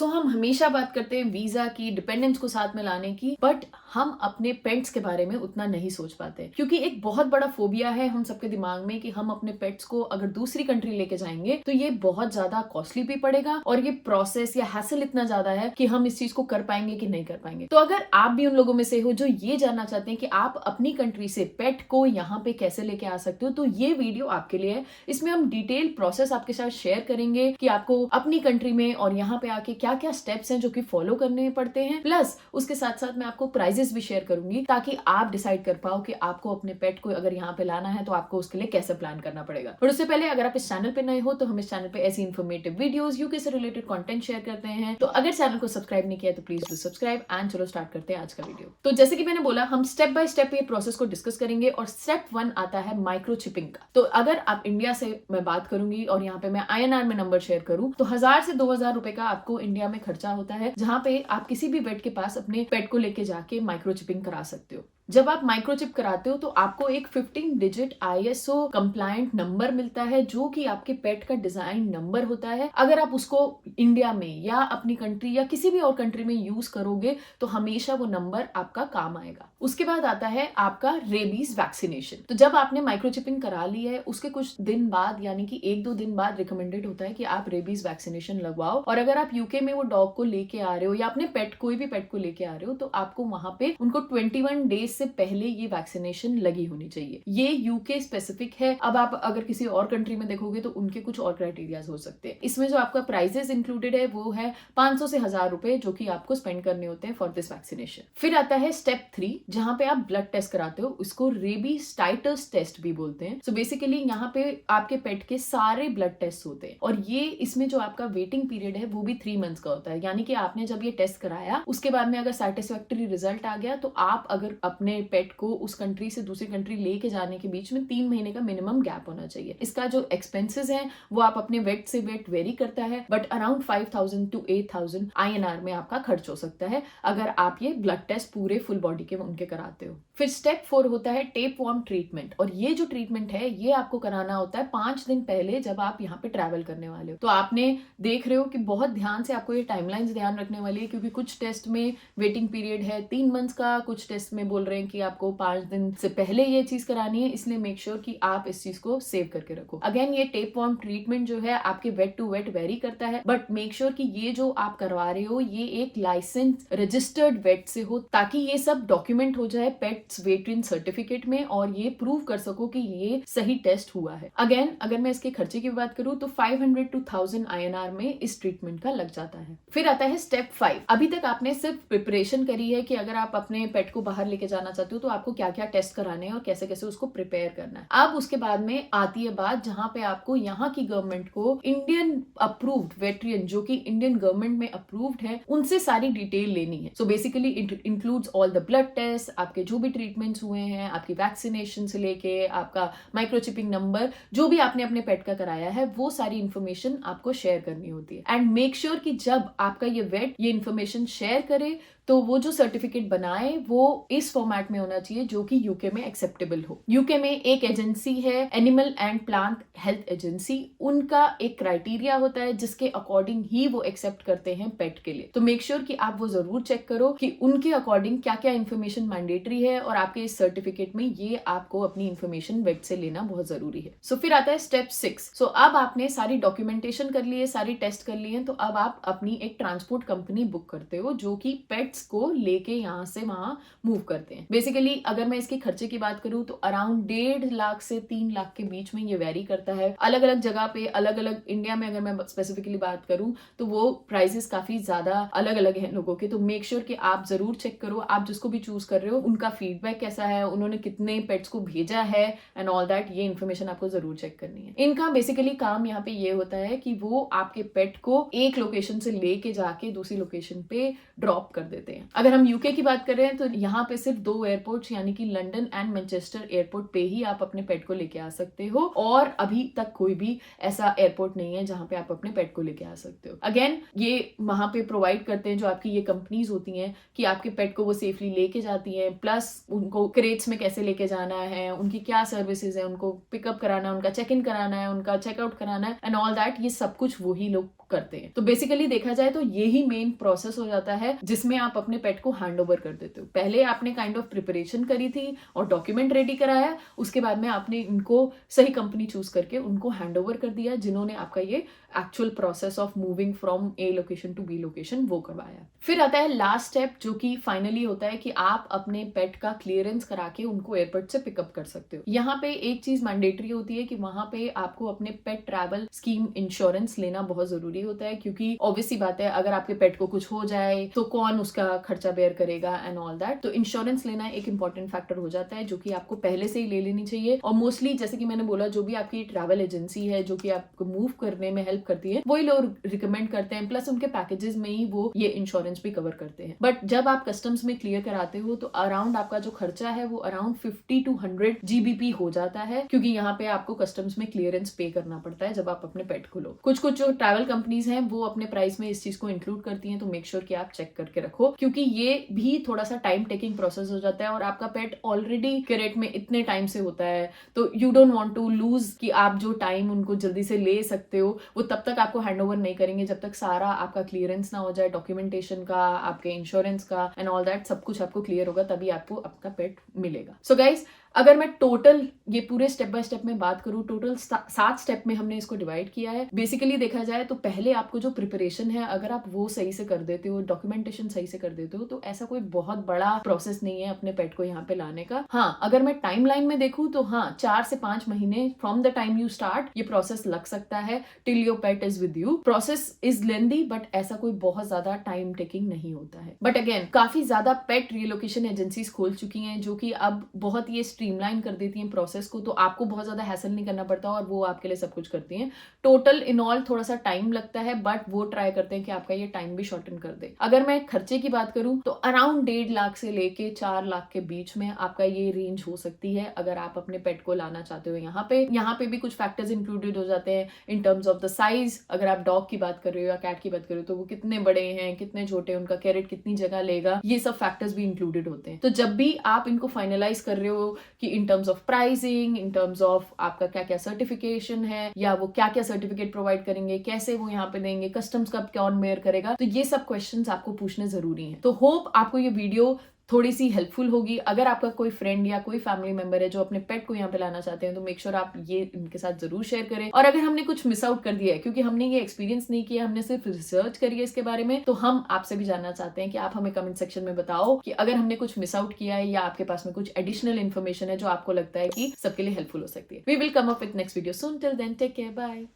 हम हमेशा बात करते हैं वीजा की, डिपेंडेंस को साथ में लाने की, बट हम अपने पेट्स के बारे में उतना नहीं सोच पाते क्योंकि एक बहुत बड़ा फोबिया है हम सबके दिमाग में कि हम अपने पेट्स को अगर दूसरी कंट्री लेके जाएंगे तो ये बहुत ज्यादा कॉस्टली भी पड़ेगा और ये प्रोसेस या हैसल इतना ज्यादा है कि हम इस चीज को कर पाएंगे कि नहीं कर पाएंगे। तो अगर आप भी उन लोगों में से हो जो ये जानना चाहते हैं कि आप अपनी कंट्री से पेट को यहाँ पे कैसे लेके आ सकते हो, तो ये वीडियो आपके लिए है। इसमें हम डिटेल प्रोसेस आपके साथ शेयर करेंगे कि आपको अपनी कंट्री में और यहाँ पे आके क्या क्या स्टेप्स हैं जो कि फॉलो करने पड़ते हैं, प्लस उसके साथ साथ मैं आपको प्राइजेस भी शेयर करूंगी ताकि आप डिसाइड कर पाओ कि आपको अपने पेट को अगर यहाँ पे लाना है तो आपको उसके लिए कैसे प्लान करना पड़ेगा। और उससे पहले अगर आप इस चैनल पे नए हो तो हम इस चैनल पे ऐसी इन्फॉर्मेटिव वीडियोस यूके से रिलेटेड कंटेंट शेयर करते हैं, तो अगर चैनल को सब्सक्राइब नहीं किया तो प्लीज डू सब्सक्राइब। एंड चलो स्टार्ट करते हैं आज का वीडियो। तो जैसे कि मैंने बोला, हम स्टेप बाय स्टेप ये प्रोसेस को डिस्कस करेंगे और स्टेप 1 आता है माइक्रोचिपिंग का। तो अगर आप इंडिया से मैं बात करूंगी और यहाँ पे मैं INR में नंबर शेयर करूं तो 1000 से 2000 रुपए का आपको इंडिया में खर्चा होता है, जहां पे आप किसी भी वेट के पास अपने पेट को लेके जाके माइक्रोचिपिंग करा सकते हो। जब आप माइक्रोचिप कराते हो तो आपको एक 15 डिजिट ISO कंप्लायंट नंबर मिलता है जो कि आपके पेट का डिजाइन नंबर होता है। अगर आप उसको इंडिया में या अपनी कंट्री या किसी भी और कंट्री में यूज करोगे तो हमेशा वो नंबर आपका काम आएगा। उसके बाद आता है आपका रेबीज वैक्सीनेशन। तो जब आपने माइक्रोचिपिंग करा ली है उसके कुछ दिन बाद यानी कि 1-2 दिन बाद रिकमेंडेड होता है कि आप रेबीज वैक्सीनेशन लगवाओ। और अगर आप यूके में वो डॉग को लेके आ रहे हो या अपने पेट कोई भी पेट को लेके आ रहे हो तो आपको वहां पे उनको 21 डेज से पहले ये वैक्सीनेशन लगी होनी चाहिए। ये यूके स्पेसिफिक है। अब आप अगर किसी और कंट्री में देखोगे तो उनके कुछ और क्राइटेरियाज हो सकते हैं। इसमें जो आपका प्राइजेस इंक्लूडेड है वो है 500 से 1000 रुपए जो कि आपको स्पेंड करने होते हैं फॉर दिस वैक्सीनेशन। फिर आता है स्टेप 3 जहां पे आप ब्लड टेस्ट कराते हो। उसको रेबीज टाइटर्स टेस्ट भी बोलते हैं। सो बेसिकली यहाँ पे आपके पेट के सारे ब्लड टेस्ट होते हैं और ये इसमें जो आपका वेटिंग पीरियड है वो भी 3 मंथ्स का होता है। यानी कि आपने जब ये टेस्ट कराया उसके बाद में अगर सैटिस्फैक्टरी रिजल्ट आ गया तो आप अगर अपने पेट को उस कंट्री से दूसरी कंट्री लेके जाने के बीच में 3 महीने का मिनिमम गैप होना चाहिए। इसका जो एक्सपेंसेस है वो आप अपने वेट से वेट वेरी करता है, बट अराउंड 5000 to 8000 INR में आपका खर्च हो सकता है अगर आप ये ब्लड टेस्ट पूरे फुल बॉडी के उनके कराते हो। फिर स्टेप 4 होता है टेप वॉर्म ट्रीटमेंट। और ये जो ट्रीटमेंट है ये आपको कराना होता है 5 दिन पहले जब आप यहाँ पे ट्रैवल करने वाले हो। तो आपने देख रहे हो कि बहुत ध्यान से आपको ये टाइमलाइंस ध्यान रखने वाली है क्योंकि कुछ टेस्ट में वेटिंग पीरियड है 3 मंथ्स का, कुछ टेस्ट में बोल रहे हैं कि आपको 5 दिन से पहले ये चीज करानी है। इसलिए मेक श्योर कि आप इस चीज को सेव करके रखो। अगेन ये टेप वॉर्म ट्रीटमेंट जो है आपके वेट टू वेट वेरी करता है, बट मेक श्योर कि ये जो आप करवा रहे हो ये एक लाइसेंस रजिस्टर्ड वेट से हो ताकि ये सब डॉक्यूमेंट हो जाए पेट्स वेटरीन सर्टिफिकेट में और ये प्रूव कर सको कि ये सही टेस्ट हुआ है। अगेन अगर मैं इसके खर्चे की बात करूं तो 500 to 1000 INR में इस ट्रीटमेंट का लग जाता है। फिर आता है स्टेप 5। अभी तक आपने सिर्फ प्रिपरेशन करी है कि अगर आप अपने पेट को बाहर लेके जाना चाहते हो तो आपको क्या क्या टेस्ट कराने हैं और कैसे कैसे उसको प्रिपेयर करना है। अब उसके बाद में आती है बात जहां पे आपको यहाँ की गवर्नमेंट को इंडियन अप्रूव्ड वेटरियन जो कि इंडियन गवर्नमेंट में अप्रूव्ड है उनसे सारी डिटेल लेनी है। So basically it includes all the blood test, आपके जो भी ट्रीटमेंट्स हुए हैं, आपकी वैक्सीनेशन से लेके आपका माइक्रोचिपिंग नंबर, जो भी आपने अपने पेट का कराया है वो सारी इंफॉर्मेशन आपको शेयर करनी होती है। एंड मेक श्योर कि जब आपका ये वेट ये इंफॉर्मेशन शेयर करे तो वो जो सर्टिफिकेट बनाए वो इस फॉर्मेट में होना चाहिए जो कि यूके में एक्सेप्टेबल हो। यूके में एक एजेंसी है animal and plant health agency, उनका एक क्राइटेरिया होता है जिसके अकॉर्डिंग ही वो एक्सेप्ट करते हैं पेट के लिए। तो मेक श्योर कि आप वो जरूर चेक करो कि उनके अकॉर्डिंग क्या क्या इन्फॉर्मेशन मैंडेटरी है और आपके इस सर्टिफिकेट में ये आपको अपनी इन्फॉर्मेशन वेट से लेना बहुत जरूरी है। सो फिर आता है स्टेप 6। सो अब आपने सारी डॉक्यूमेंटेशन कर ली है, सारी टेस्ट कर ली है, तो अब आप अपनी एक ट्रांसपोर्ट कंपनी बुक करते हो जो कि पेट्स को लेके यहाँ से वहां मूव करते हैं। बेसिकली अगर मैं इसके खर्चे की बात करूं तो अराउंड 1.5 लाख से 3 लाख के बीच में ये वेरी करता है। अलग अलग जगह पे अलग अलग, इंडिया में अगर मैं स्पेसिफिकली बात करूं तो वो प्राइसेस काफी ज्यादा अलग अलग हैं लोगों के। तो मेक श्योर कि आप जरूर चेक करो, आप जिसको भी चूज कर रहे हो उनका फीडबैक कैसा है, उन्होंने कितने पेट्स को भेजा है एंड ऑल दैट, ये इन्फॉर्मेशन आपको जरूर चेक करनी है। इनका बेसिकली काम यहाँ पे ये होता है कि वो आपके पेट को एक लोकेशन से लेके जाके दूसरी लोकेशन पे ड्रॉप कर देते हैं। अगर हम यूके की बात कर रहे हैं तो यहाँ पे सिर्फ 2 एयरपोर्ट्स यानी कि लंदन एंड मैनचेस्टर एयरपोर्ट पे ही आप अपने पेट को लेके आ सकते हो और अभी तक कोई भी ऐसा एयरपोर्ट नहीं है जहां पे आप अपने पेट को लेके आ सकते हो। अगेन ये वहां पे प्रोवाइड करते हैं जो आपकी ये कंपनीज होती हैं कि आपके पेट को वो सेफली लेके जाती हैं, प्लस उनको क्रेट्स में कैसे लेके जाना है, उनकी क्या सर्विसेज है, उनको पिकअप कराना है, उनका चेक इन कराना है, उनका चेकआउट कराना है एंड ऑल दैट, ये सब कुछ वही लोग करते हैं। तो बेसिकली देखा जाए तो यही मेन प्रोसेस हो जाता है जिसमें आप अपने पेट को हैंड ओवर कर देते हो। पहले आपने काइंड ऑफ प्रिपरेशन करी थी और डॉक्यूमेंट रेडी कराया, उसके बाद में आपने इनको सही कंपनी चूज करके उनको हैंड ओवर कर दिया, जिन्होंने आपका ये actual process of moving from A location to B location वो करवाया। फिर आता है लास्ट स्टेप, जो कि फाइनली होता है कि आप अपने पेट का क्लियरेंस करा के उनको एयरपोर्ट से पिकअप कर सकते हो। यहाँ पे एक चीज मैंडेटरी होती है कि वहां पे आपको अपने पेट ट्रैवल स्कीम इंश्योरेंस लेना बहुत जरूरी होता है, क्योंकि ऑब्वियसली बात है अगर आपके पेट को कुछ हो जाए तो कौन उसका खर्चा बेयर करेगा एंड ऑल दैट। तो इंश्योरेंस लेना एक इंपॉर्टेंट फैक्टर हो जाता है, जो कि आपको पहले से ही ले लेनी चाहिए। और मोस्टली जैसे कि मैंने बोला, जो भी आपकी ट्रैवल एजेंसी है जो कि आपको मूव करने में हेल्प करती है, वही लोग रिकमेंड करते हैं, प्लस उनके पैकेजेस में ही वो ये इंश्योरेंस भी कवर करते हैं। बट जब आप कस्टम्स में क्लियर कराते हो तो अराउंड आपका जो खर्चा है वो अराउंड 50 to 100 GBP हो जाता है, क्योंकि यहाँ पे आपको कस्टम्स में क्लियरेंस पे करना पड़ता है जब आप अपने पेट को लो। कुछ जो ट्रैवल कंपनीज हैं वो अपने प्राइस में इस चीज को इंक्लूड करती हैं, तो मेक श्योर कि आप चेक करके रखो, क्योंकि ये भी थोड़ा सा टाइम टेकिंग प्रोसेस हो जाता है और आपका पेट ऑलरेडी कैरेट में इतने टाइम से होता है, तो you don't want to lose कि आप जो टाइम उनको जल्दी से ले सकते हो वो तब तक आपको हैंड ओवर नहीं करेंगे जब तक सारा आपका क्लियरेंस ना हो जाए, डॉक्यूमेंटेशन का, आपके इंश्योरेंस का एंड ऑल दैट सब कुछ आपको क्लियर होगा, तभी आपको आपका पेट मिलेगा। सो गाइज, अगर मैं टोटल ये पूरे स्टेप बाय स्टेप में बात करूं, टोटल 7 स्टेप में हमने इसको डिवाइड किया है। बेसिकली देखा जाए तो पहले आपको जो प्रिपरेशन है अगर आप वो सही से कर देते हो, डॉक्यूमेंटेशन सही से कर देते हो, तो ऐसा कोई बहुत बड़ा प्रोसेस नहीं है अपने पेट को यहाँ पे लाने का। हाँ, अगर मैं टाइम लाइन में देखूं तो हाँ, 4 से 5 महीने from the time you start ये प्रोसेस लग सकता है till your pet is with you. Process is lengthy, but ऐसा कोई बहुत ज्यादा टाइम टेकिंग नहीं होता है। बट अगेन, काफी ज्यादा पेट रिलोकेशन एजेंसीज खोल चुकी हैं जो कि अब बहुत ये स्ट्रीमलाइन कर देती हैं प्रोसेस को, तो आपको बहुत ज्यादा हैसल नहीं करना पड़ता और वो आपके लिए सब कुछ करती हैं। टोटल इन ऑल थोड़ा सा टाइम लगता है, बट वो ट्राई करते हैं कि आपका ये टाइम भी शॉर्टन कर दे। अगर मैं खर्चे की बात करूं तो अराउंड 1.5 लाख से लेके 4 लाख के बीच में आपका ये रेंज हो सकती है अगर आप अपने पेट को लाना चाहते हो। यहाँ पे भी कुछ फैक्टर्स इंक्लूडेड हो जाते हैं in terms of the size. अगर आप डॉग की बात कर रहे हो या कैट की बात कर रहे हो तो वो कितने बड़े हैं, कितने छोटे, उनका कैरेट कितनी जगह लेगा, ये सब फैक्टर्स भी इंक्लूडेड होते हैं। तो जब भी आप इनको फाइनलाइज कर रहे हो कि in terms of pricing, in terms of आपका क्या क्या सर्टिफिकेशन है या वो क्या क्या सर्टिफिकेट प्रोवाइड करेंगे, कैसे वो यहाँ पे देंगे, कस्टम्स कब कौन बेयर करेगा, तो ये सब क्वेश्चंस आपको पूछने जरूरी हैं। तो होप आपको ये वीडियो थोड़ी सी हेल्पफुल होगी। अगर आपका कोई फ्रेंड या कोई फैमिली मेंबर है जो अपने पेट को यहाँ पे लाना चाहते हैं तो मेक श्योर आप ये इनके साथ जरूर शेयर करें। और अगर हमने कुछ मिस आउट कर दिया है, क्योंकि हमने ये एक्सपीरियंस नहीं किया, हमने सिर्फ रिसर्च करी है इसके बारे में, तो हम आपसे भी जानना चाहते हैं कि आप हमें कमेंट सेक्शन में बताओ कि अगर हमने कुछ मिस आउट किया है या आपके पास में कुछ एडिशनल इन्फॉर्मेशन है जो आपको लगता है कि सबके लिए हेल्पफुल हो सकती है। We will come up with next video soon. Till then take care, bye.